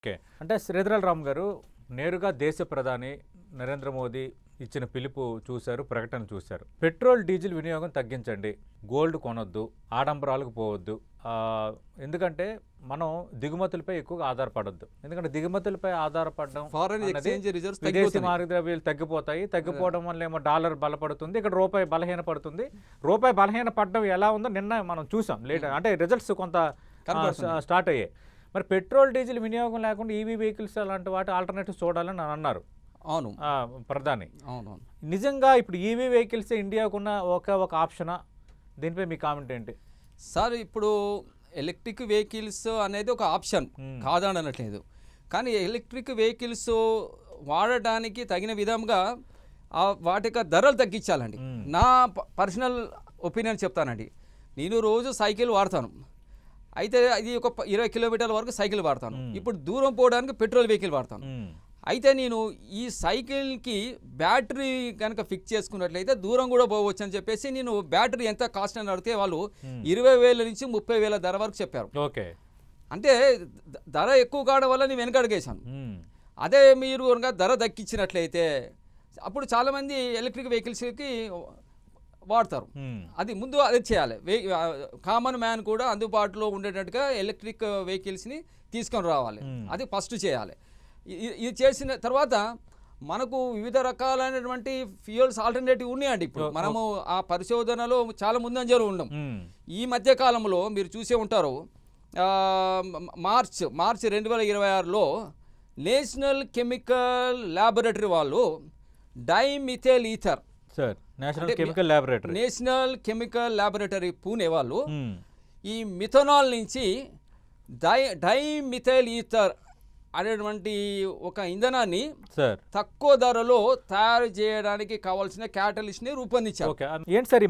Okay. అంటే శ్రీధర్ రామ్ గారు నేరుగా దేశ ప్రధాని నరేంద్ర మోదీ ఇచ్చిన పిలుపు చూశారు, ప్రకటన చూశారు. పెట్రోల్ డీజిల్ వినియోగం తగ్గించండి, గోల్డ్ కొనొద్దు, ఆడంబరాలకు పోవద్దు. ఎందుకంటే మనం దిగుమతులపై ఎక్కువగా ఆధారపడొద్దు. ఎందుకంటే దిగుమతులపై ఆధారపడడం ఫారెన్ ఎక్స్చేంజ్ రిజర్వ్స్ విదేశీ మార్గద్రవ్యాలు తగ్గిపోతాయి. తగ్గిపోవడం వల్ల ఏమో డాలర్ బలపడుతుంది, ఇక్కడ రూపాయి బలహీన పడుతుంది. రూపాయి బలహీన పడడం ఎలా ఉందో నిన్న మనం చూసాం. అంటే రిజల్ట్స్ కొంత స్టార్ట్ అయ్యాయి. మరి పెట్రోల్ డీజిల్ వినియోగం లేకుండా ఈవీ వెహికల్స్ అలాంటి వాటి ఆల్టర్నేటివ్స్ చూడాలని అన్నారు. అవును, ప్రధాని. అవును. నిజంగా ఇప్పుడు ఈవీ వెహికల్స్ ఇండియాకున్న ఒక ఆప్షనా? దీనిపై మీ కామెంట్ ఏంటి సార్? ఇప్పుడు ఎలక్ట్రిక్ వెహికల్స్ అనేది ఒక ఆప్షన్ కాదనట్లేదు, కానీ ఎలక్ట్రిక్ వెహికల్స్ వాడటానికి తగిన విధంగా వాటి ధరలు తగ్గించాలండి. నా పర్సనల్ ఒపీనియన్ చెప్తానండి. నేను రోజు సైకిల్ వాడతాను, అయితే అది ఒక 20 కిలోమీటర్ల వరకు సైకిల్ వాడతాను. ఇప్పుడు దూరం పోవడానికి పెట్రోల్ వెహికల్ వాడతాను. అయితే నేను ఈ సైకిల్కి బ్యాటరీ కనుక ఫిక్స్ చేసుకున్నట్లయితే దూరం కూడా పోవచ్చు అని చెప్పేసి నేను బ్యాటరీ ఎంత కాస్ట్ అని అడిగితే వాళ్ళు 20,000 నుంచి 30,000 ధర వరకు చెప్పారు. ఓకే. అంటే ధర ఎక్కువ కావడం వల్ల నేను వెనకడిగేశాను. అదే మీరు కనుక ధర దక్కించినట్లయితే అప్పుడు చాలామంది ఎలక్ట్రిక్ వెహికల్స్కి వాడతారు. అది ముందు అదే చేయాలి. కామన్ మ్యాన్ కూడా అందుబాటులో ఉండేటట్టుగా ఎలక్ట్రిక్ వెహికల్స్ని తీసుకొని రావాలి. అది ఫస్ట్ చేయాలి. ఇది చేసిన తర్వాత మనకు వివిధ రకాలైనటువంటి ఫ్యూయల్స్ ఆల్టర్నేటివ్ ఉన్నాయండి. ఇప్పుడు మనము ఆ పరిశోధనలో చాలా ముందంజలో ఉన్నాం. ఈ మధ్య కాలంలో మీరు చూసే ఉంటారు, మార్చ్ 2026లో నేషనల్ కెమికల్ ల్యాబొరేటరీ వాళ్ళు dimethyl ether national chemical laboratory Pune వాళ్ళు ఈ మిథనాల్ నుంచి డైమిథైల్ ఈథర్ అనేటువంటి ఒక ఇంధనాన్ని తక్కువ ధరలో తయారు చేయడానికి కావాల్సిన క్యాటలిస్ట్ ని రూపొందించారు. ఏంటి సార్